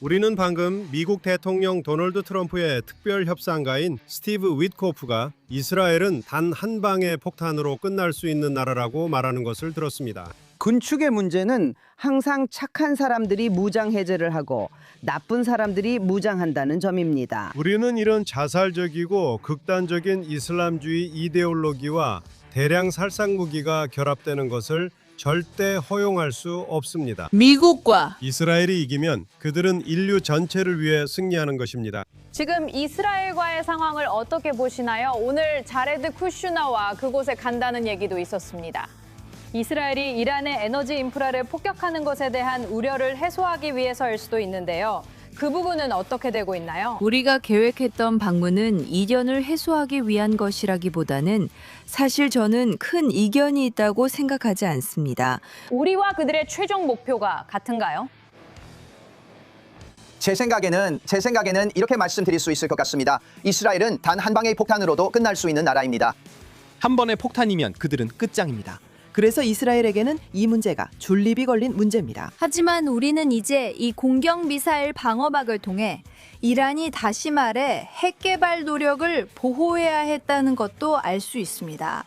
우리는 방금 미국 대통령 도널드 트럼프의 특별 협상가인 스티브 윗코프가 이스라엘은 단 한 방의 폭탄으로 끝날 수 있는 나라라고 말하는 것을 들었습니다. 군축의 문제는 항상 착한 사람들이 무장 해제를 하고 나쁜 사람들이 무장한다는 점입니다. 우리는 이런 자살적이고 극단적인 이슬람주의 이데올로기와 대량 살상 무기가 결합되는 것을 절대 허용할 수 없습니다. 미국과 이스라엘이 이기면 그들은 인류 전체를 위해 승리하는 것입니다. 지금 이스라엘과의 상황을 어떻게 보시나요? 오늘 자레드 쿠슈너와 그곳에 간다는 얘기도 있었습니다. 이스라엘이 이란의 에너지 인프라를 폭격하는 것에 대한 우려를 해소하기 위해서일 수도 있는데요. 그 부분은 어떻게 되고 있나요? 우리가 계획했던 방문은 이견을 해소하기 위한 것이라기보다는 사실 저는 큰 이견이 있다고 생각하지 않습니다. 우리와 그들의 최종 목표가 같은가요? 제 생각에는 이렇게 말씀드릴 수 있을 것 같습니다. 이스라엘은 단 한 방의 폭탄으로도 끝날 수 있는 나라입니다. 한 번의 폭탄이면 그들은 끝장입니다. 그래서 이스라엘에게는 이 문제가 졸립이 걸린 문제입니다. 하지만 우리는 이제 이 공격 미사일 방어막을 통해 이란이 다시 말해 핵 개발 노력을 보호해야 했다는 것도 알 수 있습니다.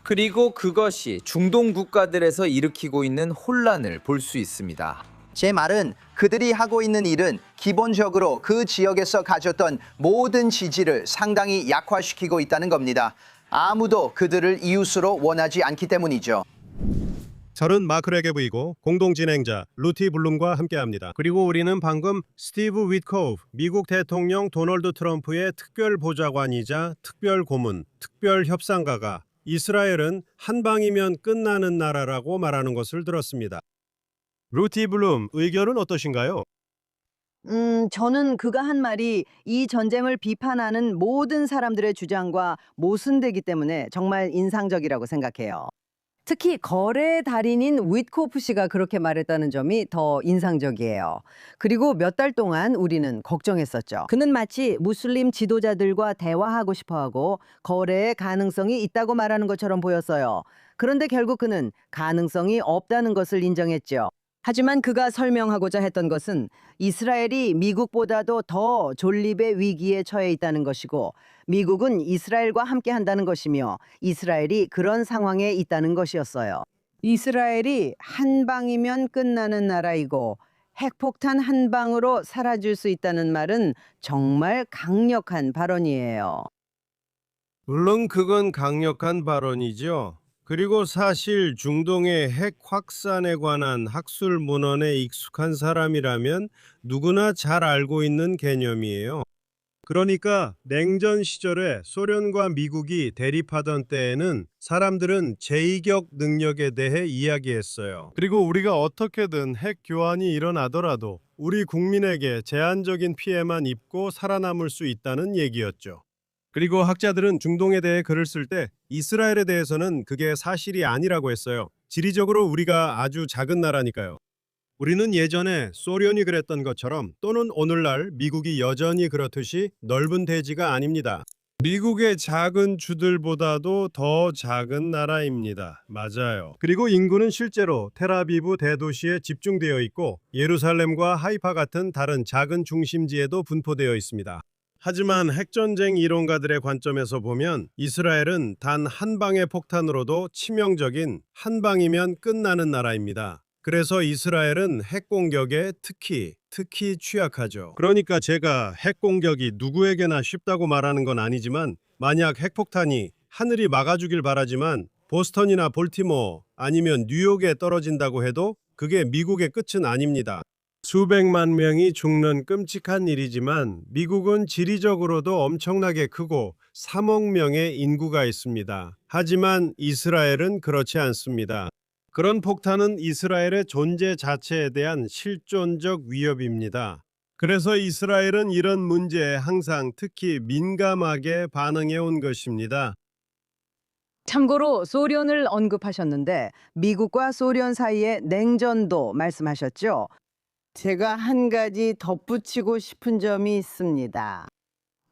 그리고 그것이 중동 국가들에서 일으키고 있는 혼란을 볼 수 있습니다. 제 말은 그들이 하고 있는 일은 기본적으로 그 지역에서 가졌던 모든 지지를 상당히 약화시키고 있다는 겁니다. 아무도 그들을 이웃으로 원하지 않기 때문이죠. 저는 마크 레게브이고 공동 진행자 루티 블룸과 함께합니다. 그리고 우리는 방금 스티브 윗코프 미국 대통령 도널드 트럼프의 특별 보좌관이자 특별 고문, 특별 협상가가 이스라엘은 한 방이면 끝나는 나라라고 말하는 것을 들었습니다. 루티 블룸, 의견은 어떠신가요? 저는 그가 한 말이 이 전쟁을 비판하는 모든 사람들의 주장과 모순되기 때문에 정말 인상적이라고 생각해요. 특히 거래의 달인인 윗코프 씨가 그렇게 말했다는 점이 더 인상적이에요. 그리고 몇 달 동안 우리는 걱정했었죠. 그는 마치 무슬림 지도자들과 대화하고 싶어하고 거래의 가능성이 있다고 말하는 것처럼 보였어요. 그런데 결국 그는 가능성이 없다는 것을 인정했죠. 하지만 그가 설명하고자 했던 것은 이스라엘이 미국보다도 더 존립의 위기에 처해 있다는 것이고 미국은 이스라엘과 함께 한다는 것이며 이스라엘이 그런 상황에 있다는 것이었어요. 이스라엘이 한 방이면 끝나는 나라이고 핵폭탄 한 방으로 사라질 수 있다는 말은 정말 강력한 발언이에요. 물론 그건 강력한 발언이죠. 그리고 사실 중동의 핵 확산에 관한 학술 문헌에 익숙한 사람이라면 누구나 잘 알고 있는 개념이에요. 그러니까 냉전 시절에 소련과 미국이 대립하던 때에는 사람들은 제2격 능력에 대해 이야기했어요. 그리고 우리가 어떻게든 핵 교환이 일어나더라도 우리 국민에게 제한적인 피해만 입고 살아남을 수 있다는 얘기였죠. 그리고 학자들은 중동에 대해 글을 쓸 때 이스라엘에 대해서는 그게 사실이 아니라고 했어요. 지리적으로 우리가 아주 작은 나라니까요. 우리는 예전에 소련이 그랬던 것처럼 또는 오늘날 미국이 여전히 그렇듯이 넓은 대지가 아닙니다. 미국의 작은 주들보다도 더 작은 나라입니다. 맞아요. 그리고 인구는 실제로 텔아비브 대도시에 집중되어 있고 예루살렘과 하이파 같은 다른 작은 중심지에도 분포되어 있습니다. 하지만 핵전쟁 이론가들의 관점에서 보면 이스라엘은 단 한 방의 폭탄으로도 치명적인 한 방이면 끝나는 나라입니다. 그래서 이스라엘은 핵 공격에 특히 취약하죠. 그러니까 제가 핵 공격이 누구에게나 쉽다고 말하는 건 아니지만 만약 핵폭탄이 하늘이 막아주길 바라지만 보스턴이나 볼티모어 아니면 뉴욕에 떨어진다고 해도 그게 미국의 끝은 아닙니다. 수백만 명이 죽는 끔찍한 일이지만 미국은 지리적으로도 엄청나게 크고 3억 명의 인구가 있습니다. 하지만 이스라엘은 그렇지 않습니다. 그런 폭탄은 이스라엘의 존재 자체에 대한 실존적 위협입니다. 그래서 이스라엘은 이런 문제에 항상 특히 민감하게 반응해 온 것입니다. 참고로 소련을 언급하셨는데 미국과 소련 사이의 냉전도 말씀하셨죠. 제가 한 가지 덧붙이고 싶은 점이 있습니다.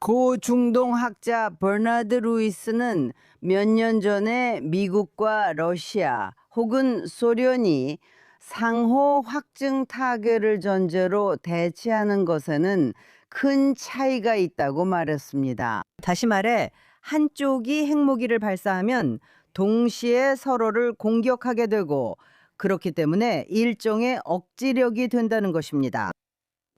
고 중동 학자 버나드 루이스는 몇 년 전에 미국과 러시아 혹은 소련이 상호 확증 타결을 전제로 대치하는 것에는 큰 차이가 있다고 말했습니다. 다시 말해 한쪽이 핵무기를 발사하면 동시에 서로를 공격하게 되고 그렇기 때문에 일종의 억지력이 된다는 것입니다.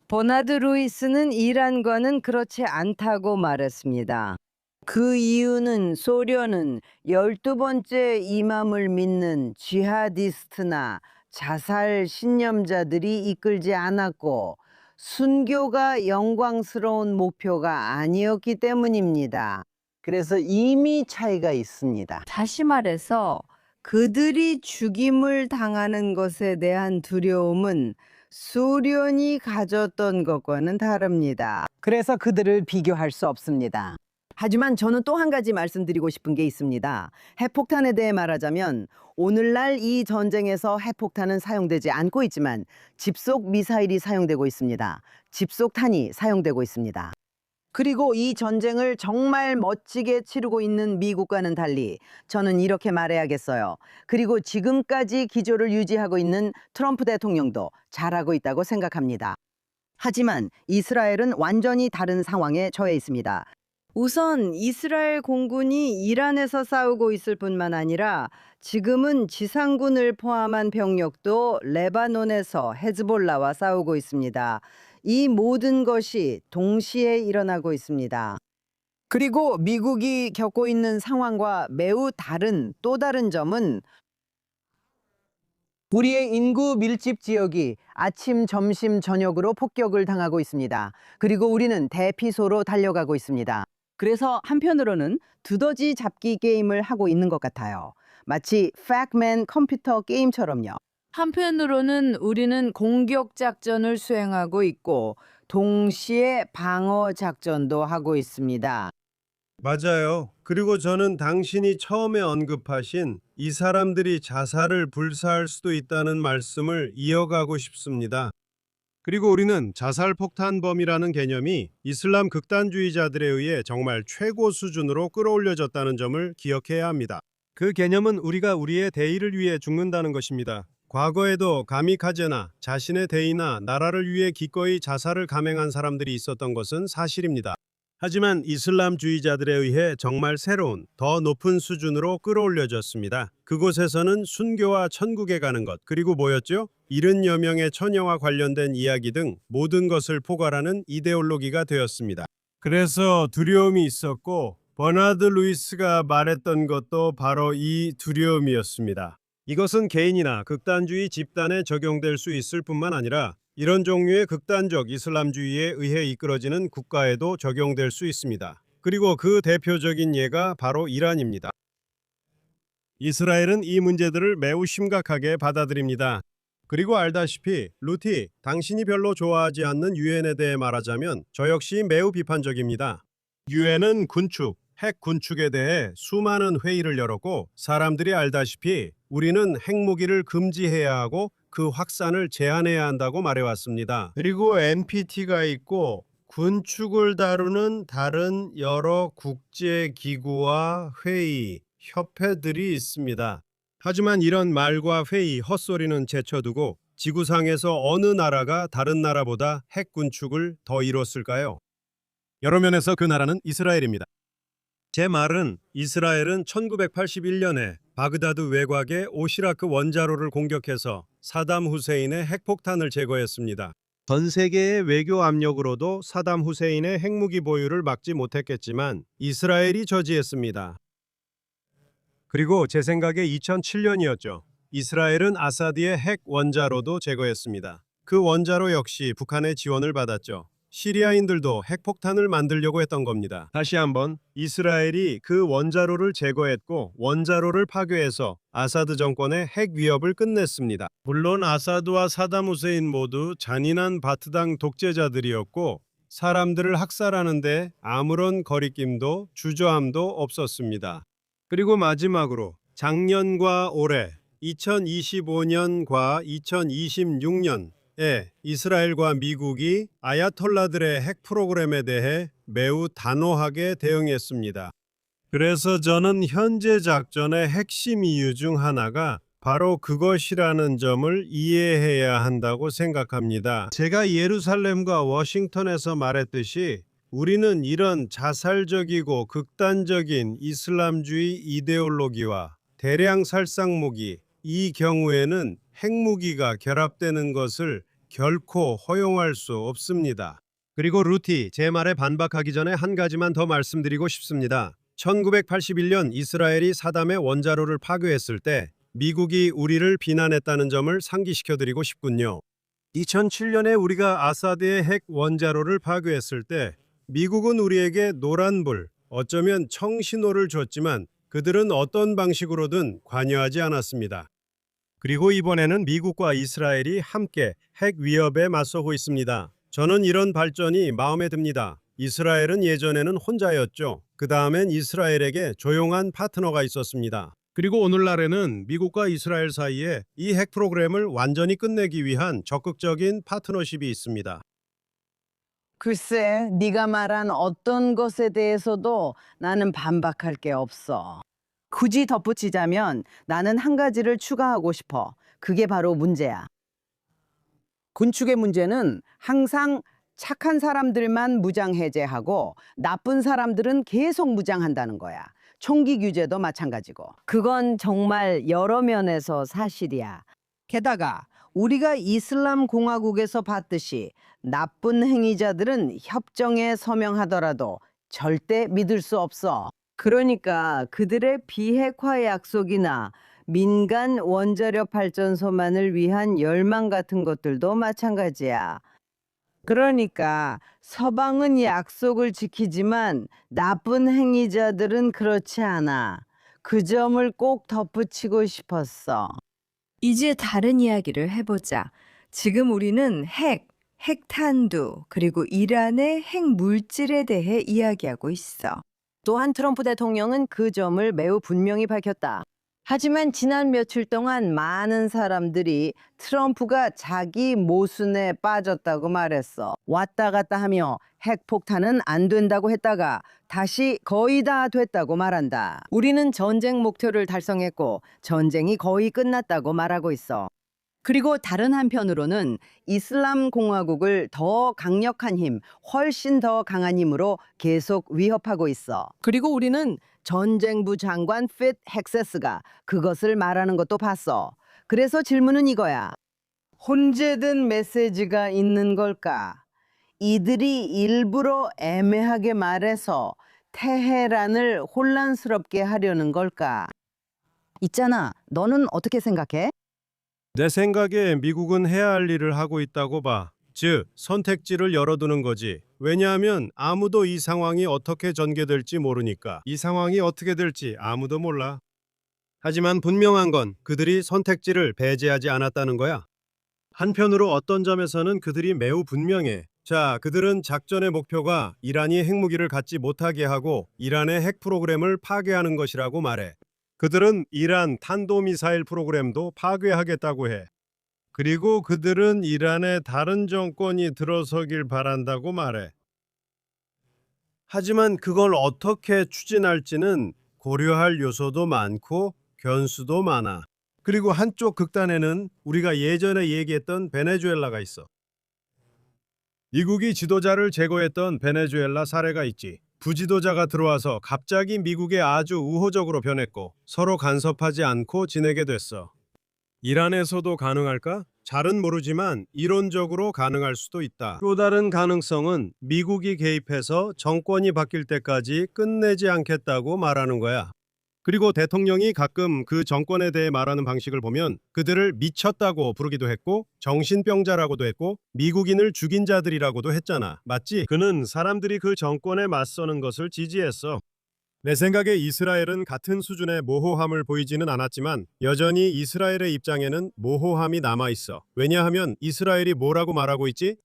버나드 루이스는 이란과는 그렇지 않다고 말했습니다. 그 이유는 소련은 12번째 이맘을 믿는 지하디스트나 자살 신념자들이 이끌지 않았고 순교가 영광스러운 목표가 아니었기 때문입니다. 그래서 이미 차이가 있습니다. 다시 말해서 그들이 죽임을 당하는 것에 대한 두려움은 소련이 가졌던 것과는 다릅니다. 그래서 그들을 비교할 수 없습니다. 하지만 저는 또 한 가지 말씀드리고 싶은 게 있습니다. 핵폭탄에 대해 말하자면 오늘날 이 전쟁에서 핵폭탄은 사용되지 않고 있지만 집속 미사일이 사용되고 있습니다. 집속탄이 사용되고 있습니다. 그리고 이 전쟁을 정말 멋지게 치르고 있는 미국과는 달리 저는 이렇게 말해야겠어요. 그리고 지금까지 기조를 유지하고 있는 트럼프 대통령도 잘하고 있다고 생각합니다. 하지만 이스라엘은 완전히 다른 상황에 처해 있습니다. 우선 이스라엘 공군이 이란에서 싸우고 있을 뿐만 아니라 지금은 지상군을 포함한 병력도 레바논에서 헤즈볼라와 싸우고 있습니다. 이 모든 것이 동시에 일어나고 있습니다. 그리고 미국이 겪고 있는 상황과 매우 다른 또 다른 점은 우리의 인구 밀집 지역이 아침, 점심, 저녁으로 폭격을 당하고 있습니다. 그리고 우리는 대피소로 달려가고 있습니다. 그래서 한편으로는 두더지 잡기 게임을 하고 있는 것 같아요. 마치 팩맨 컴퓨터 게임처럼요. 한편으로는 우리는 공격 작전을 수행하고 있고 동시에 방어 작전도 하고 있습니다. 맞아요. 그리고 저는 당신이 처음에 언급하신 이 사람들이 자살을 불사할 수도 있다는 말씀을 이어가고 싶습니다. 그리고 우리는 자살폭탄범이라는 개념이 이슬람 극단주의자들에 의해 정말 최고 수준으로 끌어올려졌다는 점을 기억해야 합니다. 그 개념은 우리가 우리의 대의를 위해 죽는다는 것입니다. 과거에도 가미카제나 자신의 대의나 나라를 위해 기꺼이 자살을 감행한 사람들이 있었던 것은 사실입니다. 하지만 이슬람주의자들에 의해 정말 새로운, 더 높은 수준으로 끌어올려졌습니다. 그곳에서는 순교와 천국에 가는 것, 그리고 뭐였죠? 70여 명의 처녀와 관련된 이야기 등 모든 것을 포괄하는 이데올로기가 되었습니다. 그래서 두려움이 있었고 버나드 루이스가 말했던 것도 바로 이 두려움이었습니다. 이것은 개인이나 극단주의 집단에 적용될 수 있을 뿐만 아니라 이런 종류의 극단적 이슬람주의에 의해 이끌어지는 국가에도 적용될 수 있습니다. 그리고 그 대표적인 예가 바로 이란입니다. 이스라엘은 이 문제들을 매우 심각하게 받아들입니다. 그리고 알다시피 루티, 당신이 별로 좋아하지 않는 유엔에 대해 말하자면 저 역시 매우 비판적입니다. 유엔은 군축, 핵 군축에 대해 수많은 회의를 열었고 사람들이 알다시피 우리는 핵무기를 금지해야 하고 그 확산을 제한해야 한다고 말해왔습니다. 그리고 NPT가 있고 군축을 다루는 다른 여러 국제기구와 회의, 협회들이 있습니다. 하지만 이런 말과 회의, 헛소리는 제쳐두고 지구상에서 어느 나라가 다른 나라보다 핵 군축을 더 이뤘을까요? 여러 면에서 그 나라는 이스라엘입니다. 제 말은 이스라엘은 1981년에 바그다드 외곽의 오시라크 원자로를 공격해서 사담 후세인의 핵폭탄을 제거했습니다. 전 세계의 외교 압력으로도 사담 후세인의 핵무기 보유를 막지 못했겠지만 이스라엘이 저지했습니다. 그리고 제 생각에 2007년이었죠. 이스라엘은 아사드의 핵 원자로도 제거했습니다. 그 원자로 역시 북한의 지원을 받았죠. 시리아인들도 핵폭탄을 만들려고 했던 겁니다. 다시 한번 이스라엘이 그 원자로를 제거했고 원자로를 파괴해서 아사드 정권의 핵 위협을 끝냈습니다. 물론 아사드와 사담 후세인 모두 잔인한 바트당 독재자들이었고 사람들을 학살하는데 아무런 거리낌도 주저함도 없었습니다. 그리고 마지막으로 작년과 올해 2025년과 2026년 이스라엘과 미국이 아야톨라들의 핵 프로그램에 대해 매우 단호하게 대응했습니다. 그래서 저는 현재 작전의 핵심 이유 중 하나가 바로 그것이라는 점을 이해해야 한다고 생각합니다. 제가 예루살렘과 워싱턴에서 말했듯이 우리는 이런 자살적이고 극단적인 이슬람주의 이데올로기와 대량 살상무기, 이 경우에는 핵무기가 결합되는 것을 결코 허용할 수 없습니다. 그리고 루티, 제 말에 반박하기 전에 한 가지만 더 말씀드리고 싶습니다. 1981년 이스라엘이 사담의 원자로를 파괴했을 때 미국이 우리를 비난했다는 점을 상기시켜드리고 싶군요. 2007년에 우리가 아사드의 핵 원자로를 파괴했을 때 미국은 우리에게 노란불, 어쩌면 청신호를 줬지만 그들은 어떤 방식으로든 관여하지 않았습니다. 그리고 이번에는 미국과 이스라엘이 함께 핵 위협에 맞서고 있습니다. 저는 이런 발전이 마음에 듭니다. 이스라엘은 예전에는 혼자였죠. 그 다음엔 이스라엘에게 조용한 파트너가 있었습니다. 그리고 오늘날에는 미국과 이스라엘 사이에 이 핵 프로그램을 완전히 끝내기 위한 적극적인 파트너십이 있습니다. 글쎄, 네가 말한 어떤 것에 대해서도 나는 반박할 게 없어. 굳이 덧붙이자면 나는 한 가지를 추가하고 싶어. 그게 바로 문제야. 군축의 문제는 항상 착한 사람들만 무장 해제하고 나쁜 사람들은 계속 무장한다는 거야. 총기 규제도 마찬가지고. 그건 정말 여러 면에서 사실이야. 게다가 우리가 이슬람 공화국에서 봤듯이 나쁜 행위자들은 협정에 서명하더라도 절대 믿을 수 없어. 그러니까 그들의 비핵화 약속이나 민간 원자력 발전소만을 위한 열망 같은 것들도 마찬가지야. 그러니까 서방은 약속을 지키지만 나쁜 행위자들은 그렇지 않아. 그 점을 꼭 덧붙이고 싶었어. 이제 다른 이야기를 해보자. 지금 우리는 핵탄두, 그리고 이란의 핵물질에 대해 이야기하고 있어. 또한 트럼프 대통령은 그 점을 매우 분명히 밝혔다. 하지만 지난 며칠 동안 많은 사람들이 트럼프가 자기 모순에 빠졌다고 말했어. 왔다 갔다 하며 핵폭탄은 안 된다고 했다가 다시 거의 다 됐다고 말한다. 우리는 전쟁 목표를 달성했고 전쟁이 거의 끝났다고 말하고 있어. 그리고 다른 한편으로는 이슬람 공화국을 더 강력한 힘, 훨씬 더 강한 힘으로 계속 위협하고 있어. 그리고 우리는 전쟁부 장관 핏 헥세스가 그것을 말하는 것도 봤어. 그래서 질문은 이거야. 혼재된 메시지가 있는 걸까? 이들이 일부러 애매하게 말해서 테헤란을 혼란스럽게 하려는 걸까? 있잖아, 너는 어떻게 생각해? 내 생각에 미국은 해야 할 일을 하고 있다고 봐. 즉, 선택지를 열어두는 거지. 왜냐하면 아무도 이 상황이 어떻게 전개될지 모르니까. 이 상황이 어떻게 될지 아무도 몰라. 하지만 분명한 건 그들이 선택지를 배제하지 않았다는 거야. 한편으로 어떤 점에서는 그들이 매우 분명해. 자, 그들은 작전의 목표가 이란이 핵무기를 갖지 못하게 하고 이란의 핵 프로그램을 파괴하는 것이라고 말해. 그들은 이란 탄도미사일 프로그램도 파괴하겠다고 해. 그리고 그들은 이란의 다른 정권이 들어서길 바란다고 말해. 하지만 그걸 어떻게 추진할지는 고려할 요소도 많고 변수도 많아. 그리고 한쪽 극단에는 우리가 예전에 얘기했던 베네수엘라가 있어. 미국이 지도자를 제거했던 베네수엘라 사례가 있지. 부지도자가 들어와서 갑자기 미국에 아주 우호적으로 변했고 서로 간섭하지 않고 지내게 됐어. 이란에서도 가능할까? 잘은 모르지만 이론적으로 가능할 수도 있다. 또 다른 가능성은 미국이 개입해서 정권이 바뀔 때까지 끝내지 않겠다고 말하는 거야. 그리고 대통령이 가끔 그 정권에 대해 말하는 방식을 보면 그들을 미쳤다고 부르기도 했고 정신병자라고도 했고 미국인을 죽인 자들이라고도 했잖아. 맞지? 그는 사람들이 그 정권에 맞서는 것을 지지했어. 내 생각에 이스라엘은 같은 수준의 모호함을 보이지는 않았지만 여전히 이스라엘의 입장에는 모호함이 남아있어. 왜냐하면 이스라엘이 뭐라고 말하고 있지?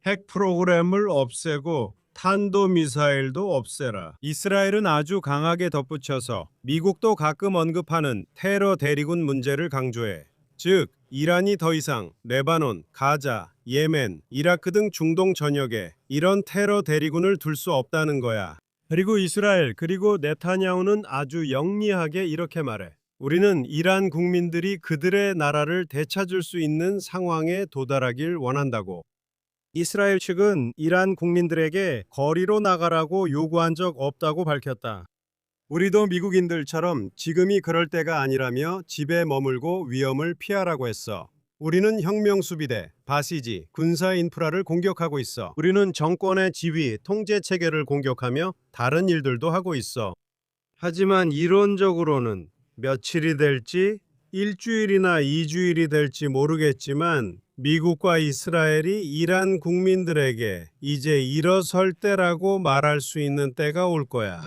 핵 프로그램을 없애고 탄도미사일도 없애라. 이스라엘은 아주 강하게 덧붙여서 미국도 가끔 언급하는 테러 대리군 문제를 강조해. 즉, 이란이 더 이상 레바논, 가자, 예멘, 이라크 등 중동 전역에 이런 테러 대리군을 둘 수 없다는 거야. 그리고 이스라엘 그리고 네타냐후는 아주 영리하게 이렇게 말해. 우리는 이란 국민들이 그들의 나라를 되찾을 수 있는 상황에 도달하길 원한다고. 이스라엘 측은 이란 국민들에게 거리로 나가라고 요구한 적 없다고 밝혔다. 우리도 미국인들처럼 지금이 그럴 때가 아니라며 집에 머물고 위험을 피하라고 했어. 우리는 혁명수비대, 바시지, 군사 인프라를 공격하고 있어. 우리는 정권의 지위, 통제 체계를 공격하며 다른 일들도 하고 있어. 하지만 이론적으로는 며칠이 될지 일주일이나 이주일이 될지 모르겠지만 미국과 이스라엘이 이란 국민들에게 이제 일어설 때라고 말할 수 있는 때가 올 거야.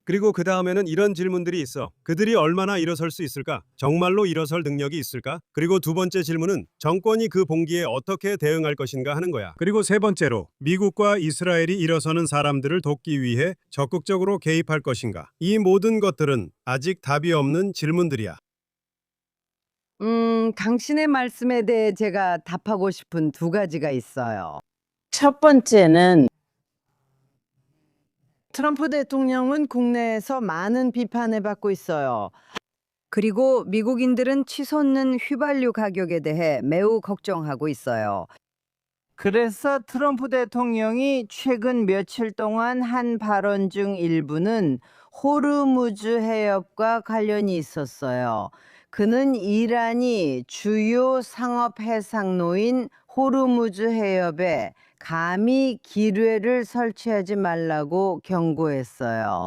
그리고 그 다음에는 이런 질문들이 있어. 그들이 얼마나 일어설 수 있을까? 정말로 일어설 능력이 있을까? 그리고 두 번째 질문은 정권이 그 봉기에 어떻게 대응할 것인가 하는 거야. 그리고 세 번째로 미국과 이스라엘이 일어서는 사람들을 돕기 위해 적극적으로 개입할 것인가? 이 모든 것들은 아직 답이 없는 질문들이야. 당신의 말씀에 대해 제가 답하고 싶은 두 가지가 있어요. 첫 번째는 트럼프 대통령은 국내에서 많은 비판을 받고 있어요. 그리고 미국인들은 치솟는 휘발유 가격에 대해 매우 걱정하고 있어요. 그래서 트럼프 대통령이 최근 며칠 동안 한 발언 중 일부는 호르무즈 해협과 관련이 있었어요. 그는 이란이 주요 상업 해상로인 호르무즈 해협에 감히 기뢰를 설치하지 말라고 경고했어요.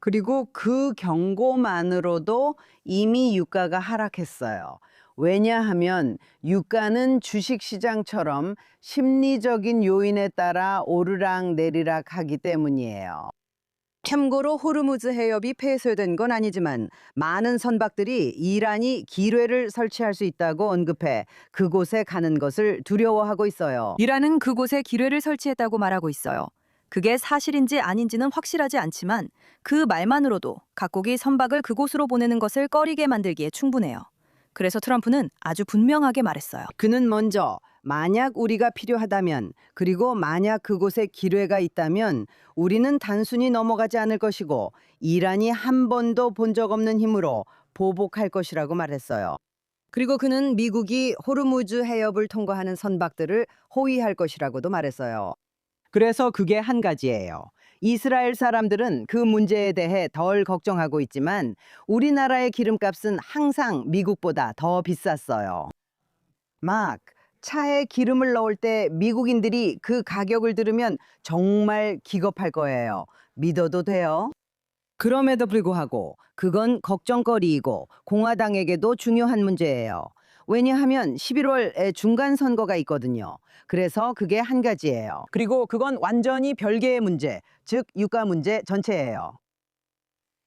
그리고 그 경고만으로도 이미 유가가 하락했어요. 왜냐하면 유가는 주식시장처럼 심리적인 요인에 따라 오르락 내리락 하기 때문이에요. 참고로 호르무즈 해협이 폐쇄된 건 아니지만 많은 선박들이 이란이 기뢰를 설치할 수 있다고 언급해 그곳에 가는 것을 두려워하고 있어요. 이란은 그곳에 기뢰를 설치했다고 말하고 있어요. 그게 사실인지 아닌지는 확실하지 않지만 그 말만으로도 각국이 선박을 그곳으로 보내는 것을 꺼리게 만들기에 충분해요. 그래서 트럼프는 아주 분명하게 말했어요. 그는 먼저 만약 우리가 필요하다면 그리고 만약 그곳에 기뢰가 있다면 우리는 단순히 넘어가지 않을 것이고 이란이 한 번도 본 적 없는 힘으로 보복할 것이라고 말했어요. 그리고 그는 미국이 호르무즈 해협을 통과하는 선박들을 호위할 것이라고도 말했어요. 그래서 그게 한 가지예요. 이스라엘 사람들은 그 문제에 대해 덜 걱정하고 있지만 우리나라의 기름값은 항상 미국보다 더 비쌌어요. 막 차에 기름을 넣을 때 미국인들이 그 가격을 들으면 정말 기겁할 거예요. 믿어도 돼요? 그럼에도 불구하고 그건 걱정거리이고 공화당에게도 중요한 문제예요. 왜냐하면 11월에 중간 선거가 있거든요. 그래서 그게 한 가지예요. 그리고 그건 완전히 별개의 문제, 즉 유가 문제 전체예요.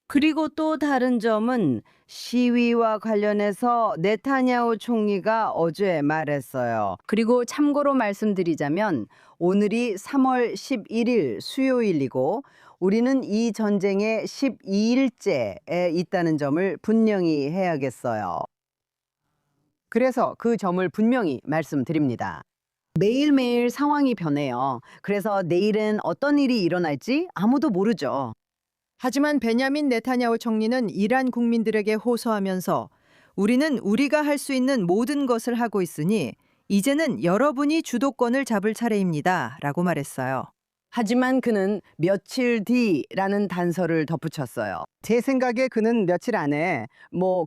그리고 또 다른 점은 시위와 관련해서 네타냐후 총리가 어제 말했어요. 그리고 참고로 말씀드리자면 오늘이 3월 11일 수요일이고 우리는 이 전쟁의 12일째에 있다는 점을 분명히 해야겠어요. 그래서 그 점을 분명히 말씀드립니다. 매일매일 상황이 변해요. 그래서 내일은 어떤 일이 일어날지 아무도 모르죠. 하지만 베냐민 네타냐후 총리는 이란 국민들에게 호소하면서 우리는 우리가 할 수 있는 모든 것을 하고 있으니 이제는 여러분이 주도권을 잡을 차례입니다. 라고 말했어요. 하지만 그는 며칠 뒤라는 단서를 덧붙였어요. 제 생각에 그는 며칠 안에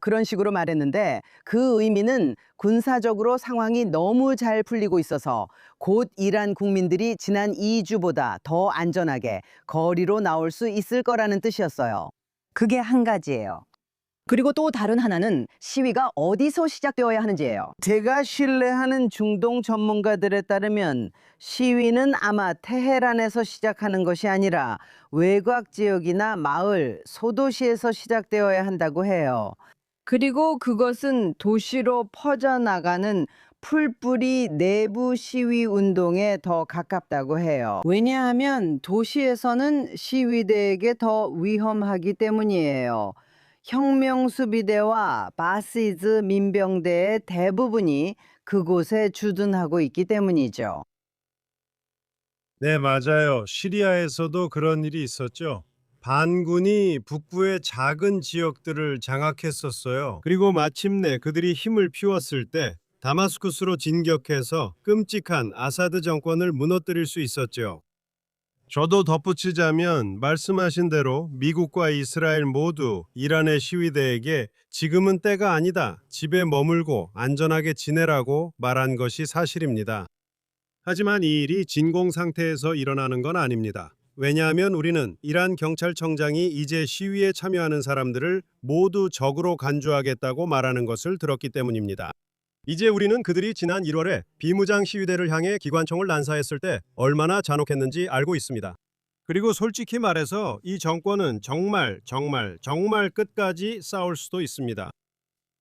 그런 식으로 말했는데 그 의미는 군사적으로 상황이 너무 잘 풀리고 있어서 곧 이란 국민들이 지난 2주보다 더 안전하게 거리로 나올 수 있을 거라는 뜻이었어요. 그게 한 가지예요. 그리고 또 다른 하나는 시위가 어디서 시작되어야 하는지예요. 제가 신뢰하는 중동 전문가들에 따르면 시위는 아마 테헤란에서 시작하는 것이 아니라 외곽 지역이나 마을, 소도시에서 시작되어야 한다고 해요. 그리고 그것은 도시로 퍼져나가는 풀뿌리 내부 시위 운동에 더 가깝다고 해요. 왜냐하면 도시에서는 시위대에게 더 위험하기 때문이에요. 혁명수비대와 바시즈 민병대의 대부분이 그곳에 주둔하고 있기 때문이죠. 네, 맞아요. 시리아에서도 그런 일이 있었죠. 반군이 북부의 작은 지역들을 장악했었어요. 그리고 마침내 그들이 힘을 피웠을 때 다마스쿠스로 진격해서 끔찍한 아사드 정권을 무너뜨릴 수 있었죠. 저도 덧붙이자면 말씀하신 대로 미국과 이스라엘 모두 이란의 시위대에게 지금은 때가 아니다, 집에 머물고 안전하게 지내라고 말한 것이 사실입니다. 하지만 이 일이 진공 상태에서 일어나는 건 아닙니다. 왜냐하면 우리는 이란 경찰청장이 이제 시위에 참여하는 사람들을 모두 적으로 간주하겠다고 말하는 것을 들었기 때문입니다. 이제 우리는 그들이 지난 1월에 비무장 시위대를 향해 기관총을 난사했을 때 얼마나 잔혹했는지 알고 있습니다. 그리고 솔직히 말해서 이 정권은 정말 끝까지 싸울 수도 있습니다.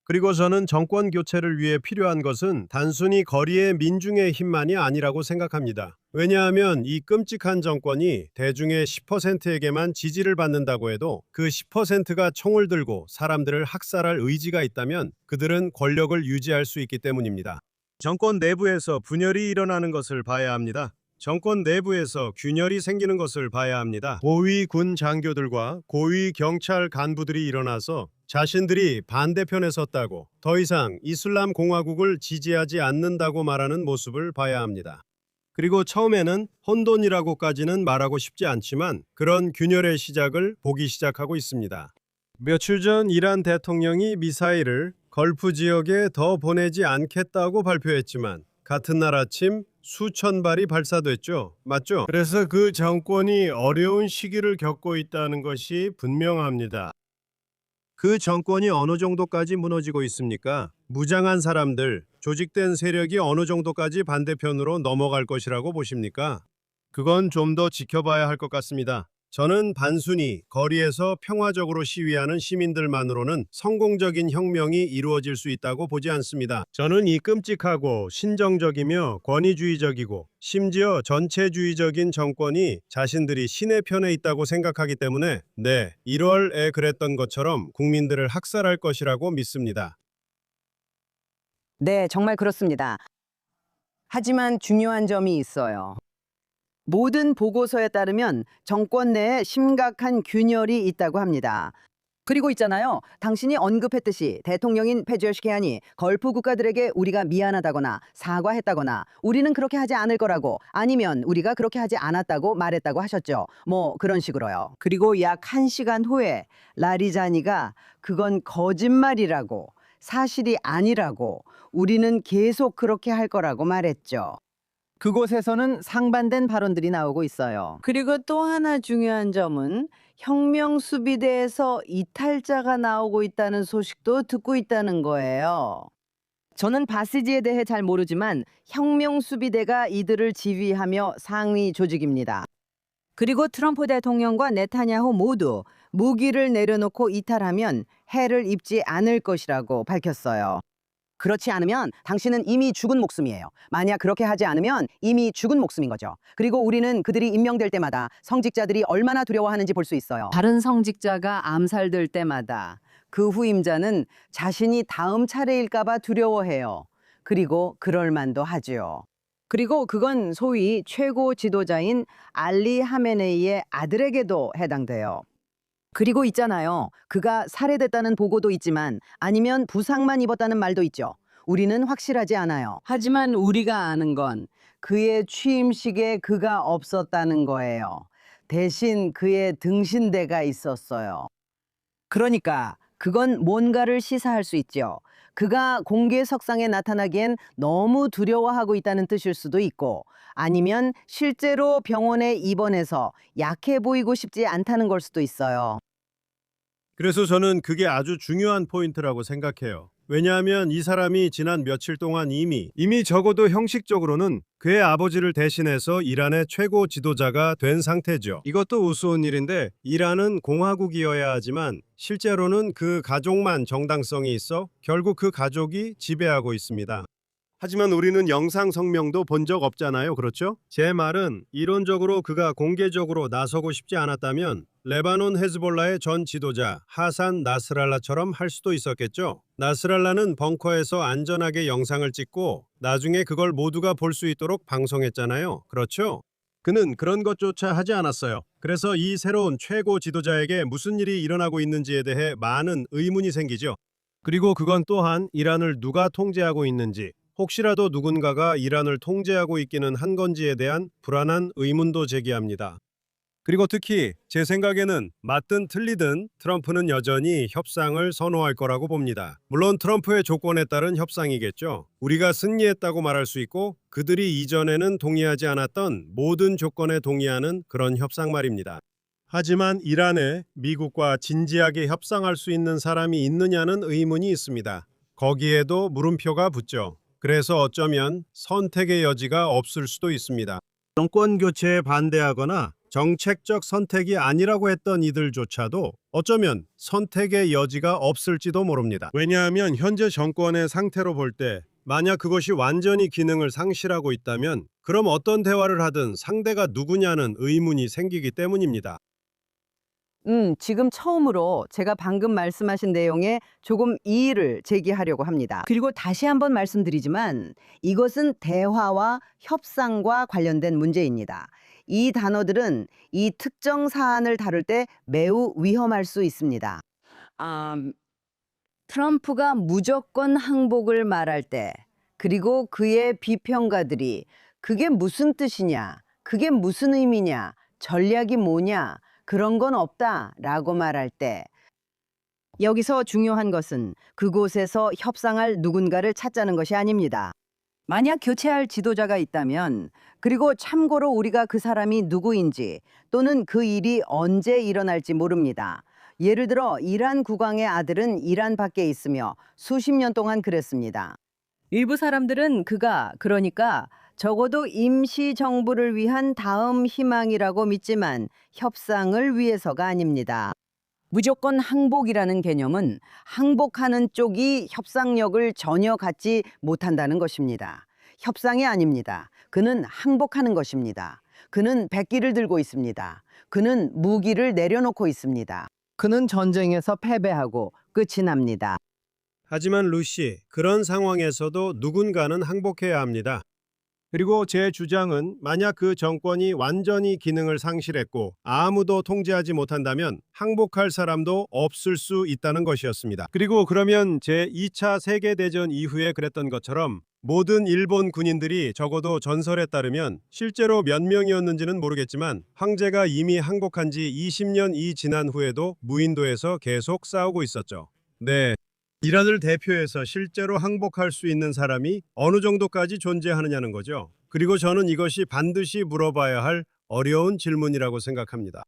그리고 저는 정권 교체를 위해 필요한 것은 단순히 거리의 민중의 힘만이 아니라고 생각합니다. 왜냐하면 이 끔찍한 정권이 대중의 10%에게만 지지를 받는다고 해도 그 10%가 총을 들고 사람들을 학살할 의지가 있다면 그들은 권력을 유지할 수 있기 때문입니다. 정권 내부에서 분열이 일어나는 것을 봐야 합니다. 정권 내부에서 균열이 생기는 것을 봐야 합니다. 고위 군 장교들과 고위 경찰 간부들이 일어나서 자신들이 반대편에 섰다고 더 이상 이슬람 공화국을 지지하지 않는다고 말하는 모습을 봐야 합니다. 그리고 처음에는 혼돈이라고까지는 말하고 싶지 않지만 그런 균열의 시작을 보기 시작하고 있습니다. 며칠 전 이란 대통령이 미사일을 걸프 지역에 더 보내지 않겠다고 발표했지만 같은 날 아침 수천 발이 발사됐죠. 맞죠? 그래서 그 정권이 어려운 시기를 겪고 있다는 것이 분명합니다. 그 정권이 어느 정도까지 무너지고 있습니까? 무장한 사람들, 조직된 세력이 어느 정도까지 반대편으로 넘어갈 것이라고 보십니까? 그건 좀 더 지켜봐야 할 것 같습니다. 저는 단순히 거리에서 평화적으로 시위하는 시민들만으로는 성공적인 혁명이 이루어질 수 있다고 보지 않습니다. 저는 이 끔찍하고 신정적이며 권위주의적이고 심지어 전체주의적인 정권이 자신들이 신의 편에 있다고 생각하기 때문에 1월에 그랬던 것처럼 국민들을 학살할 것이라고 믿습니다. 네, 정말 그렇습니다. 하지만 중요한 점이 있어요. 모든 보고서에 따르면 정권 내에 심각한 균열이 있다고 합니다. 그리고 있잖아요. 당신이 언급했듯이 대통령인 페제시키안이 걸프 국가들에게 우리가 미안하다거나 사과했다거나 우리는 그렇게 하지 않을 거라고 아니면 우리가 그렇게 하지 않았다고 말했다고 하셨죠. 뭐 그런 식으로요. 그리고 약 1시간 후에 라리자니가 그건 거짓말이라고 사실이 아니라고 우리는 계속 그렇게 할 거라고 말했죠. 그곳에서는 상반된 발언들이 나오고 있어요. 그리고 또 하나 중요한 점은 혁명 수비대에서 이탈자가 나오고 있다는 소식도 듣고 있다는 거예요. 저는 바시지에 대해 잘 모르지만 혁명 수비대가 이들을 지휘하며 상위 조직입니다. 그리고 트럼프 대통령과 네타냐후 모두 무기를 내려놓고 이탈하면 해를 입지 않을 것이라고 밝혔어요. 그렇지 않으면 당신은 이미 죽은 목숨이에요. 만약 그렇게 하지 않으면 이미 죽은 목숨인 거죠. 그리고 우리는 그들이 임명될 때마다 성직자들이 얼마나 두려워하는지 볼 수 있어요. 다른 성직자가 암살될 때마다 그 후임자는 자신이 다음 차례일까 봐 두려워해요. 그리고 그럴 만도 하죠. 그리고 그건 소위 최고 지도자인 알리 하메네이의 아들에게도 해당돼요. 그리고 있잖아요. 그가 살해됐다는 보고도 있지만 아니면 부상만 입었다는 말도 있죠. 우리는 확실하지 않아요. 하지만 우리가 아는 건 그의 취임식에 그가 없었다는 거예요. 대신 그의 등신대가 있었어요. 그러니까 그건 뭔가를 시사할 수 있죠. 그가 공개석상에 나타나기엔 너무 두려워하고 있다는 뜻일 수도 있고 아니면 실제로 병원에 입원해서 약해 보이고 싶지 않다는 걸 수도 있어요. 그래서 저는 그게 아주 중요한 포인트라고 생각해요. 왜냐하면 이 사람이 지난 며칠 동안 이미 적어도 형식적으로는 그의 아버지를 대신해서 이란의 최고 지도자가 된 상태죠. 이것도 우스운 일인데 이란은 공화국이어야 하지만 실제로는 그 가족만 정당성이 있어 결국 그 가족이 지배하고 있습니다. 하지만 우리는 영상 성명도 본 적 없잖아요. 그렇죠? 제 말은 이론적으로 그가 공개적으로 나서고 싶지 않았다면 레바논 헤즈볼라의 전 지도자 하산 나스랄라처럼 할 수도 있었겠죠. 나스랄라는 벙커에서 안전하게 영상을 찍고 나중에 그걸 모두가 볼 수 있도록 방송했잖아요. 그렇죠? 그는 그런 것조차 하지 않았어요. 그래서 이 새로운 최고 지도자에게 무슨 일이 일어나고 있는지에 대해 많은 의문이 생기죠. 그리고 그건 또한 이란을 누가 통제하고 있는지, 혹시라도 누군가가 이란을 통제하고 있기는 한 건지에 대한 불안한 의문도 제기합니다. 그리고 특히 제 생각에는 맞든 틀리든 트럼프는 여전히 협상을 선호할 거라고 봅니다. 물론 트럼프의 조건에 따른 협상이겠죠. 우리가 승리했다고 말할 수 있고 그들이 이전에는 동의하지 않았던 모든 조건에 동의하는 그런 협상 말입니다. 하지만 이란에 미국과 진지하게 협상할 수 있는 사람이 있느냐는 의문이 있습니다. 거기에도 물음표가 붙죠. 그래서 어쩌면 선택의 여지가 없을 수도 있습니다. 정권 교체에 반대하거나 정책적 선택이 아니라고 했던 이들조차도 어쩌면 선택의 여지가 없을지도 모릅니다. 왜냐하면 현재 정권의 상태로 볼 때 만약 그것이 완전히 기능을 상실하고 있다면 그럼 어떤 대화를 하든 상대가 누구냐는 의문이 생기기 때문입니다. 지금 처음으로 제가 방금 말씀하신 내용에 조금 이의를 제기하려고 합니다. 그리고 다시 한번 말씀드리지만 이것은 대화와 협상과 관련된 문제입니다. 이 단어들은 이 특정 사안을 다룰 때 매우 위험할 수 있습니다. 트럼프가 무조건 항복을 말할 때, 그리고 그의 비평가들이 그게 무슨 뜻이냐, 그게 무슨 의미냐, 전략이 뭐냐, 그런 건 없다라고 말할 때, 여기서 중요한 것은 그곳에서 협상할 누군가를 찾자는 것이 아닙니다. 만약 교체할 지도자가 있다면, 그리고 참고로 우리가 그 사람이 누구인지 또는 그 일이 언제 일어날지 모릅니다. 예를 들어 이란 국왕의 아들은 이란 밖에 있으며 수십 년 동안 그랬습니다. 일부 사람들은 그러니까 적어도 임시 정부를 위한 다음 희망이라고 믿지만 협상을 위해서가 아닙니다. 무조건 항복이라는 개념은 항복하는 쪽이 협상력을 전혀 갖지 못한다는 것입니다. 협상이 아닙니다. 그는 항복하는 것입니다. 그는 백기를 들고 있습니다. 그는 무기를 내려놓고 있습니다. 그는 전쟁에서 패배하고 끝이 납니다. 하지만 루시, 그런 상황에서도 누군가는 항복해야 합니다. 그리고 제 주장은 만약 그 정권이 완전히 기능을 상실했고 아무도 통제하지 못한다면 항복할 사람도 없을 수 있다는 것이었습니다. 그리고 그러면 제2차 세계대전 이후에 그랬던 것처럼 모든 일본 군인들이 적어도 전설에 따르면 실제로 몇 명이었는지는 모르겠지만 황제가 이미 항복한 지 20년이 지난 후에도 무인도에서 계속 싸우고 있었죠. 네. 이란을 대표해서 실제로 항복할 수 있는 사람이 어느 정도까지 존재하느냐는 거죠. 그리고 저는 이것이 반드시 물어봐야 할 어려운 질문이라고 생각합니다.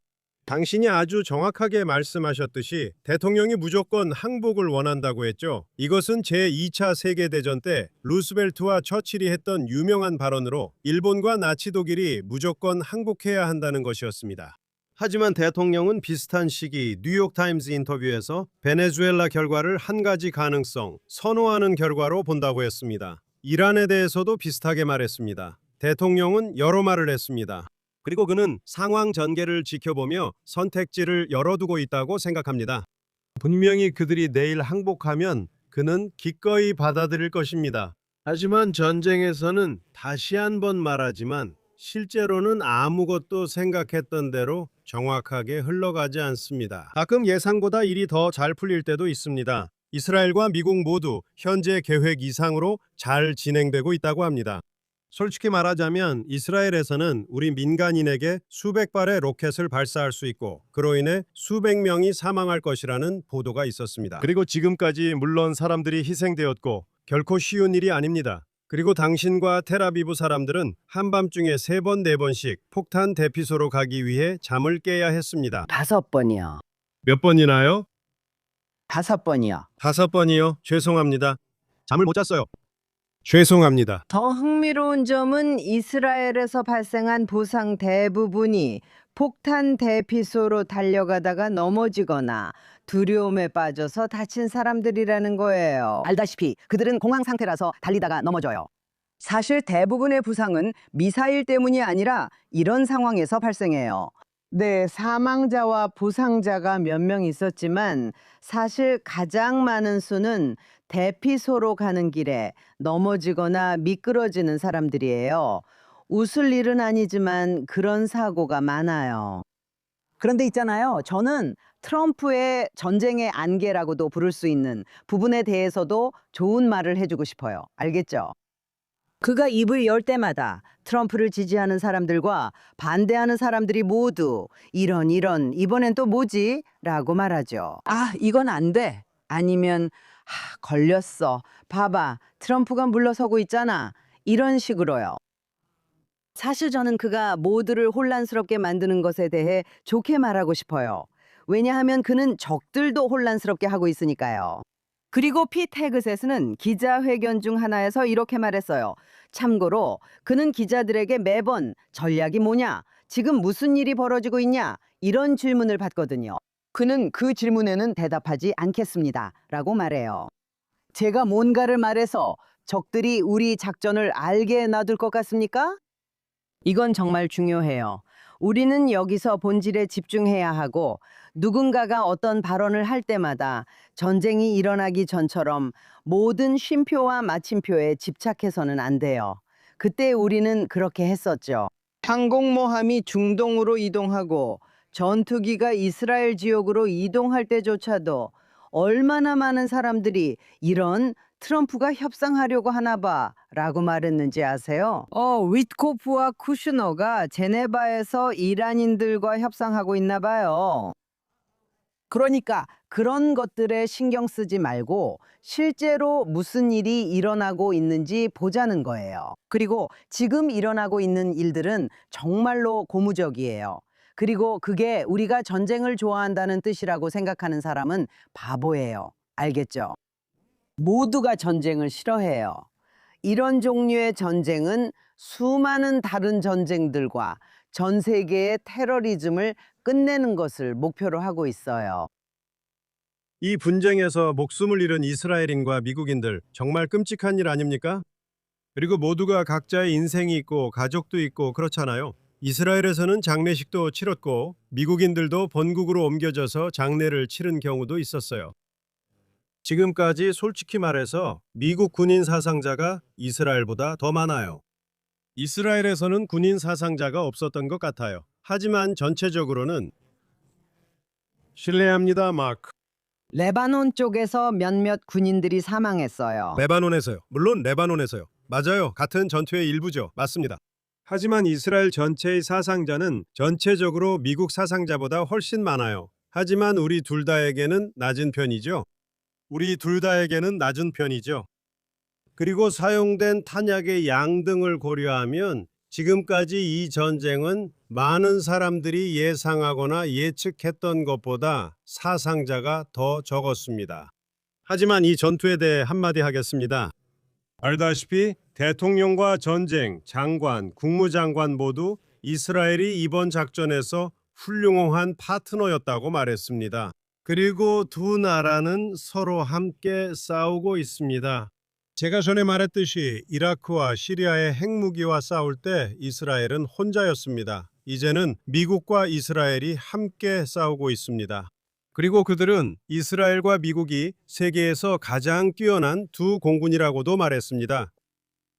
당신이 아주 정확하게 말씀하셨듯이 대통령이 무조건 항복을 원한다고 했죠. 이것은 제2차 세계대전 때 루스벨트와 처칠이 했던 유명한 발언으로 일본과 나치 독일이 무조건 항복해야 한다는 것이었습니다. 하지만 대통령은 비슷한 시기 뉴욕타임스 인터뷰에서 베네수엘라 결과를 한 가지 가능성, 선호하는 결과로 본다고 했습니다. 이란에 대해서도 비슷하게 말했습니다. 대통령은 여러 말을 했습니다. 그리고 그는 상황 전개를 지켜보며 선택지를 열어두고 있다고 생각합니다. 분명히 그들이 내일 항복하면 그는 기꺼이 받아들일 것입니다. 하지만 전쟁에서는 다시 한번 말하지만 실제로는 아무것도 생각했던 대로 정확하게 흘러가지 않습니다. 가끔 예상보다 일이 더 잘 풀릴 때도 있습니다. 이스라엘과 미국 모두 현재 계획 이상으로 잘 진행되고 있다고 합니다. 솔직히 말하자면 이스라엘에서는 우리 민간인에게 수백 발의 로켓을 발사할 수 있고 그로 인해 수백 명이 사망할 것이라는 보도가 있었습니다. 그리고 지금까지 물론 사람들이 희생되었고 결코 쉬운 일이 아닙니다. 그리고 당신과 텔아비브 사람들은 한밤중에 3번, 4번씩 폭탄 대피소로 가기 위해 잠을 깨야 했습니다. 5번이요. 몇 번이나요? 5번이요. 5번이요. 죄송합니다. 잠을 못 잤어요. 죄송합니다. 더 흥미로운 점은 이스라엘에서 발생한 부상 대부분이 폭탄 대피소로 달려가다가 넘어지거나 두려움에 빠져서 다친 사람들이라는 거예요. 알다시피 그들은 공황 상태라서 달리다가 넘어져요. 사실 대부분의 부상은 미사일 때문이 아니라 이런 상황에서 발생해요. 네, 사망자와 부상자가 몇 명 있었지만 사실 가장 많은 수는 대피소로 가는 길에 넘어지거나 미끄러지는 사람들이에요. 웃을 일은 아니지만 그런 사고가 많아요. 그런데 있잖아요. 저는 트럼프의 전쟁의 안개라고도 부를 수 있는 부분에 대해서도 좋은 말을 해주고 싶어요. 알겠죠? 그가 입을 열 때마다 트럼프를 지지하는 사람들과 반대하는 사람들이 모두 이런 이번엔 또 뭐지? 라고 말하죠. 아, 이건 안 돼. 아니면 걸렸어. 봐봐. 트럼프가 물러서고 있잖아. 이런 식으로요. 사실 저는 그가 모두를 혼란스럽게 만드는 것에 대해 좋게 말하고 싶어요. 왜냐하면 그는 적들도 혼란스럽게 하고 있으니까요. 그리고 피트 헤그셋은 기자회견 중 하나에서 이렇게 말했어요. 참고로 그는 기자들에게 매번 전략이 뭐냐? 지금 무슨 일이 벌어지고 있냐? 이런 질문을 받거든요. 그는 그 질문에는 대답하지 않겠습니다. 라고 말해요. 제가 뭔가를 말해서 적들이 우리 작전을 알게 놔둘 것 같습니까? 이건 정말 중요해요. 우리는 여기서 본질에 집중해야 하고 누군가가 어떤 발언을 할 때마다 전쟁이 일어나기 전처럼 모든 쉼표와 마침표에 집착해서는 안 돼요. 그때 우리는 그렇게 했었죠. 항공모함이 중동으로 이동하고 전투기가 이스라엘 지역으로 이동할 때조차도 얼마나 많은 사람들이 이런 트럼프가 협상하려고 하나 봐 라고 말했는지 아세요? 위트코프와 쿠슈너가 제네바에서 이란인들과 협상하고 있나 봐요. 그러니까 그런 것들에 신경 쓰지 말고 실제로 무슨 일이 일어나고 있는지 보자는 거예요. 그리고 지금 일어나고 있는 일들은 정말로 고무적이에요. 그리고 그게 우리가 전쟁을 좋아한다는 뜻이라고 생각하는 사람은 바보예요. 알겠죠? 모두가 전쟁을 싫어해요. 이런 종류의 전쟁은 수많은 다른 전쟁들과 전 세계의 테러리즘을 끝내는 것을 목표로 하고 있어요. 이 분쟁에서 목숨을 잃은 이스라엘인과 미국인들 정말 끔찍한 일 아닙니까? 그리고 모두가 각자의 인생이 있고 가족도 있고 그렇잖아요. 이스라엘에서는 장례식도 치렀고 미국인들도 본국으로 옮겨져서 장례를 치른 경우도 있었어요. 지금까지 솔직히 말해서 미국 군인 사상자가 이스라엘보다 더 많아요. 이스라엘에서는 군인 사상자가 없었던 것 같아요. 하지만 전체적으로는 신뢰합니다, 마크. 레바논 쪽에서 몇몇 군인들이 사망했어요. 레바논에서요. 물론 레바논에서요. 맞아요. 같은 전투의 일부죠. 맞습니다. 하지만 이스라엘 전체의 사상자는 전체적으로 미국 사상자보다 훨씬 많아요. 하지만 우리 둘 다에게는 낮은 편이죠. 그리고 사용된 탄약의 양 등을 고려하면 지금까지 이 전쟁은 많은 사람들이 예상하거나 예측했던 것보다 사상자가 더 적었습니다. 하지만 이 전투에 대해 한마디 하겠습니다. 알다시피 대통령과 전쟁, 장관, 국무장관 모두 이스라엘이 이번 작전에서 훌륭한 파트너였다고 말했습니다. 그리고 두 나라는 서로 함께 싸우고 있습니다. 제가 전에 말했듯이 이라크와 시리아의 핵무기와 싸울 때 이스라엘은 혼자였습니다. 이제는 미국과 이스라엘이 함께 싸우고 있습니다. 그리고 그들은 이스라엘과 미국이 세계에서 가장 뛰어난 두 공군이라고도 말했습니다.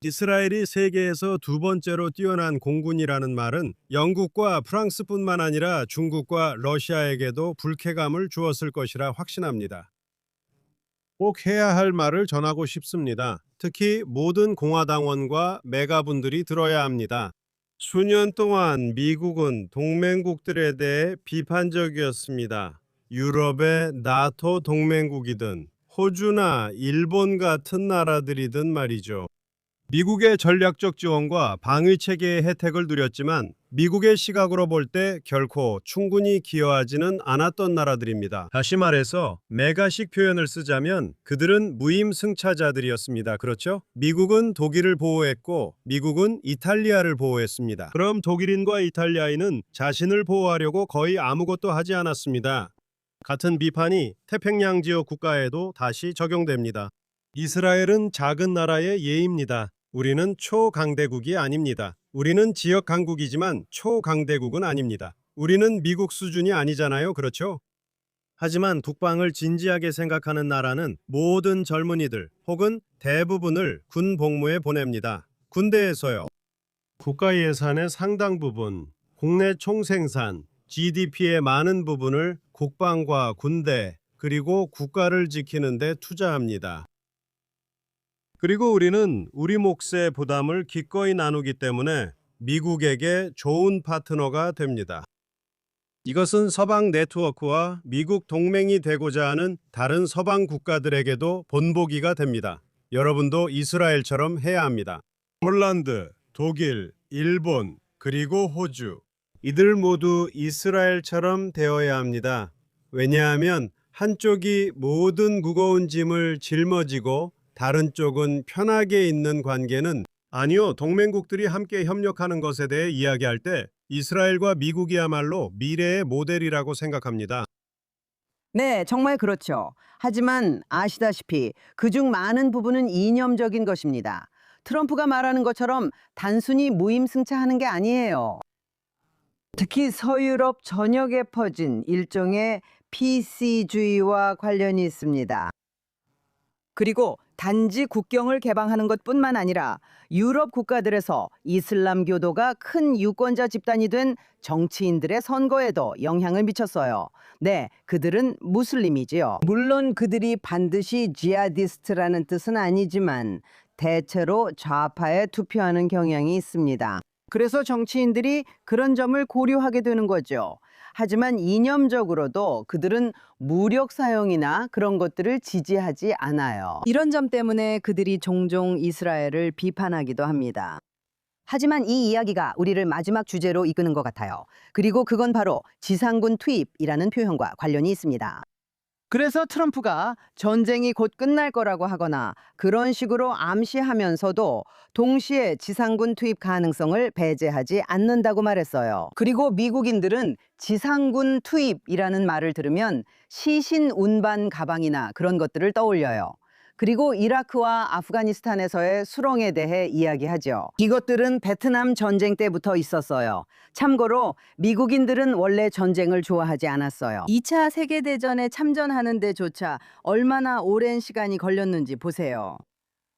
이스라엘이 세계에서 두 번째로 뛰어난 공군이라는 말은 영국과 프랑스뿐만 아니라 중국과 러시아에게도 불쾌감을 주었을 것이라 확신합니다. 꼭 해야 할 말을 전하고 싶습니다. 특히 모든 공화당원과 메가분들이 들어야 합니다. 수년 동안 미국은 동맹국들에 대해 비판적이었습니다. 유럽의 나토 동맹국이든 호주나 일본 같은 나라들이든 말이죠. 미국의 전략적 지원과 방위체계의 혜택을 누렸지만 미국의 시각으로 볼 때 결코 충분히 기여하지는 않았던 나라들입니다. 다시 말해서 메가식 표현을 쓰자면 그들은 무임승차자들이었습니다. 그렇죠? 미국은 독일을 보호했고 미국은 이탈리아를 보호했습니다. 그럼 독일인과 이탈리아인은 자신을 보호하려고 거의 아무것도 하지 않았습니다. 같은 비판이 태평양 지역 국가에도 다시 적용됩니다. 이스라엘은 작은 나라의 예입니다. 우리는 초강대국이 아닙니다. 우리는 지역 강국이지만 초강대국은 아닙니다. 우리는 미국 수준이 아니잖아요. 그렇죠? 하지만 북방을 진지하게 생각하는 나라는 모든 젊은이들 혹은 대부분을 군 복무에 보냅니다. 군대에서요. 국가 예산의 상당 부분, 국내 총생산, GDP의 많은 부분을 국방과 군대, 그리고 국가를 지키는 데 투자합니다. 그리고 우리는 우리 몫의 부담을 기꺼이 나누기 때문에 미국에게 좋은 파트너가 됩니다. 이것은 서방 네트워크와 미국 동맹이 되고자 하는 다른 서방 국가들에게도 본보기가 됩니다. 여러분도 이스라엘처럼 해야 합니다. 폴란드, 독일, 일본, 그리고 호주. 이들 모두 이스라엘처럼 되어야 합니다. 왜냐하면 한쪽이 모든 무거운 짐을 짊어지고 다른 쪽은 편하게 있는 관계는 아니요, 동맹국들이 함께 협력하는 것에 대해 이야기할 때 이스라엘과 미국이야말로 미래의 모델이라고 생각합니다. 네, 정말 그렇죠. 하지만 아시다시피 그중 많은 부분은 이념적인 것입니다. 트럼프가 말하는 것처럼 단순히 무임승차하는 게 아니에요. 특히 서유럽 전역에 퍼진 일종의 PC주의와 관련이 있습니다. 그리고 단지 국경을 개방하는 것뿐만 아니라 유럽 국가들에서 이슬람교도가 큰 유권자 집단이 된 정치인들의 선거에도 영향을 미쳤어요. 네, 그들은 무슬림이지요. 물론 그들이 반드시 지하디스트라는 뜻은 아니지만 대체로 좌파에 투표하는 경향이 있습니다. 그래서 정치인들이 그런 점을 고려하게 되는 거죠. 하지만 이념적으로도 그들은 무력 사용이나 그런 것들을 지지하지 않아요. 이런 점 때문에 그들이 종종 이스라엘을 비판하기도 합니다. 하지만 이 이야기가 우리를 마지막 주제로 이끄는 것 같아요. 그리고 그건 바로 지상군 투입이라는 표현과 관련이 있습니다. 그래서 트럼프가 전쟁이 곧 끝날 거라고 하거나 그런 식으로 암시하면서도 동시에 지상군 투입 가능성을 배제하지 않는다고 말했어요. 그리고 미국인들은 지상군 투입이라는 말을 들으면 시신 운반 가방이나 그런 것들을 떠올려요. 그리고 이라크와 아프가니스탄에서의 수렁에 대해 이야기하죠. 이것들은 베트남 전쟁 때부터 있었어요. 참고로 미국인들은 원래 전쟁을 좋아하지 않았어요. 2차 세계대전에 참전하는 데조차 얼마나 오랜 시간이 걸렸는지 보세요.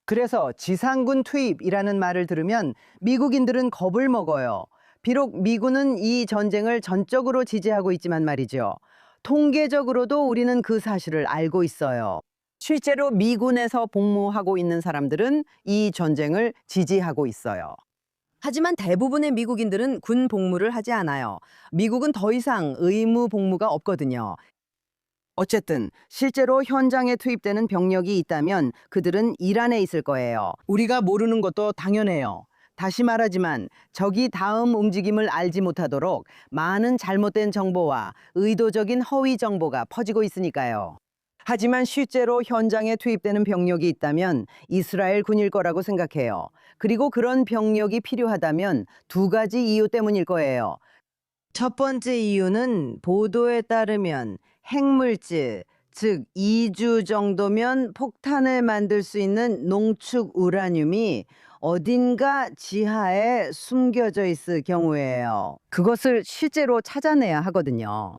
그래서 지상군 투입이라는 말을 들으면 미국인들은 겁을 먹어요. 비록 미군은 이 전쟁을 전적으로 지지하고 있지만 말이죠. 통계적으로도 우리는 그 사실을 알고 있어요. 실제로 미군에서 복무하고 있는 사람들은 이 전쟁을 지지하고 있어요. 하지만 대부분의 미국인들은 군 복무를 하지 않아요. 미국은 더 이상 의무 복무가 없거든요. 어쨌든 실제로 현장에 투입되는 병력이 있다면 그들은 이란에 있을 거예요. 우리가 모르는 것도 당연해요. 다시 말하지만 적이 다음 움직임을 알지 못하도록 많은 잘못된 정보와 의도적인 허위 정보가 퍼지고 있으니까요. 하지만 실제로 현장에 투입되는 병력이 있다면 이스라엘 군일 거라고 생각해요. 그리고 그런 병력이 필요하다면 두 가지 이유 때문일 거예요. 첫 번째 이유는 보도에 따르면 핵물질, 즉 2주 정도면 폭탄을 만들 수 있는 농축 우라늄이 어딘가 지하에 숨겨져 있을 경우예요. 그것을 실제로 찾아내야 하거든요.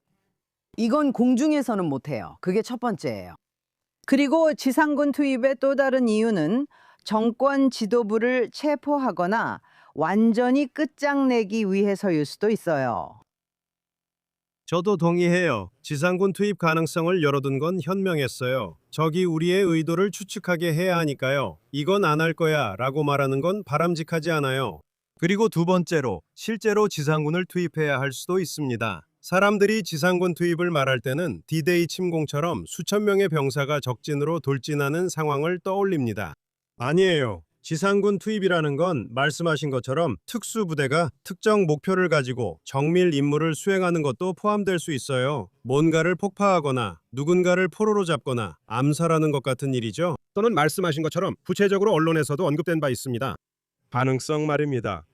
이건 공중에서는 못해요. 그게 첫 번째예요. 그리고 지상군 투입의 또 다른 이유는 정권 지도부를 체포하거나 완전히 끝장내기 위해서일 수도 있어요. 저도 동의해요. 지상군 투입 가능성을 열어둔 건 현명했어요. 적이 우리의 의도를 추측하게 해야 하니까요. 이건 안 할 거야 라고 말하는 건 바람직하지 않아요. 그리고 두 번째로 실제로 지상군을 투입해야 할 수도 있습니다. 사람들이 지상군 투입을 말할 때는 D-Day 침공처럼 수천 명의 병사가 적진으로 돌진하는 상황을 떠올립니다. 아니에요. 지상군 투입이라는 건 말씀하신 것처럼 특수부대가 특정 목표를 가지고 정밀 임무를 수행하는 것도 포함될 수 있어요. 뭔가를 폭파하거나 누군가를 포로로 잡거나 암살하는 것 같은 일이죠. 또는 말씀하신 것처럼 구체적으로 언론에서도 언급된 바 있습니다. 가능성 말입니다.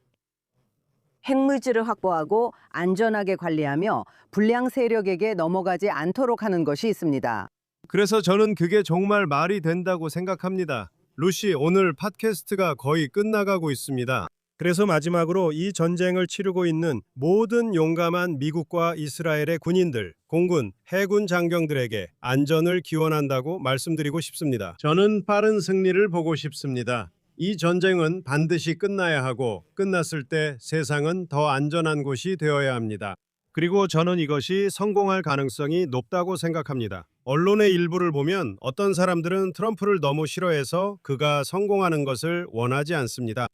핵물질을 확보하고 안전하게 관리하며 불량 세력에게 넘어가지 않도록 하는 것이 있습니다. 그래서 저는 그게 정말 말이 된다고 생각합니다. 루시, 오늘 팟캐스트가 거의 끝나가고 있습니다. 그래서 마지막으로 이 전쟁을 치르고 있는 모든 용감한 미국과 이스라엘의 군인들, 공군, 해군 장병들에게 안전을 기원한다고 말씀드리고 싶습니다. 저는 빠른 승리를 보고 싶습니다. 이 전쟁은 반드시 끝나야 하고 끝났을 때 세상은 더 안전한 곳이 되어야 합니다. 그리고 저는 이것이 성공할 가능성이 높다고 생각합니다. 언론의 일부를 보면 어떤 사람들은 트럼프를 너무 싫어해서 그가 성공하는 것을 원하지 않습니다.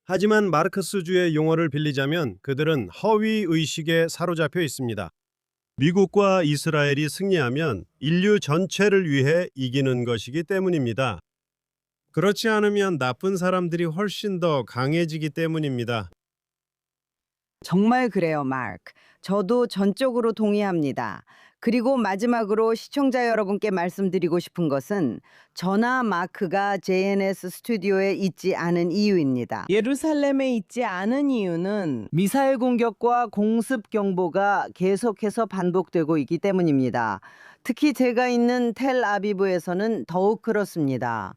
하지만 마르크스주의 용어를 빌리자면 그들은 허위 의식에 사로잡혀 있습니다. 미국과 이스라엘이 승리하면 인류 전체를 위해 이기는 것이기 때문입니다. 그렇지 않으면 나쁜 사람들이 훨씬 더 강해지기 때문입니다. 정말 그래요, 마크. 저도 전적으로 동의합니다. 그리고 마지막으로 시청자 여러분께 말씀드리고 싶은 것은 저나 마크가 JNS 스튜디오에 있지 않은 이유입니다. 예루살렘에 있지 않은 이유는 미사일 공격과 공습 경보가 계속해서 반복되고 있기 때문입니다. 특히 제가 있는 텔아비브에서는 더욱 그렇습니다.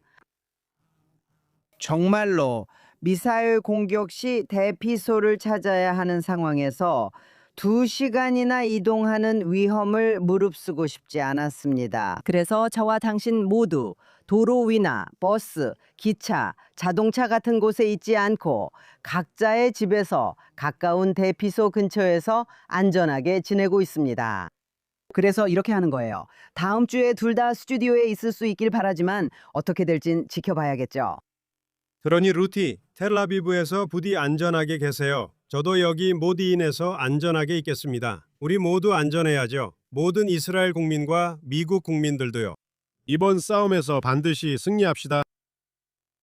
정말로 미사일 공격 시 대피소를 찾아야 하는 상황에서 2시간이나 이동하는 위험을 무릅쓰고 싶지 않았습니다. 그래서 저와 당신 모두 도로 위나 버스, 기차, 자동차 같은 곳에 있지 않고 각자의 집에서 가까운 대피소 근처에서 안전하게 지내고 있습니다. 그래서 이렇게 하는 거예요. 다음 주에 둘 다 스튜디오에 있을 수 있길 바라지만 어떻게 될진 지켜봐야겠죠. 그러니 루티, 텔아비브에서 부디 안전하게 계세요. 저도 여기 모디인에서 안전하게 있겠습니다. 우리 모두 안전해야죠. 모든 이스라엘 국민과 미국 국민들도요. 이번 싸움에서 반드시 승리합시다.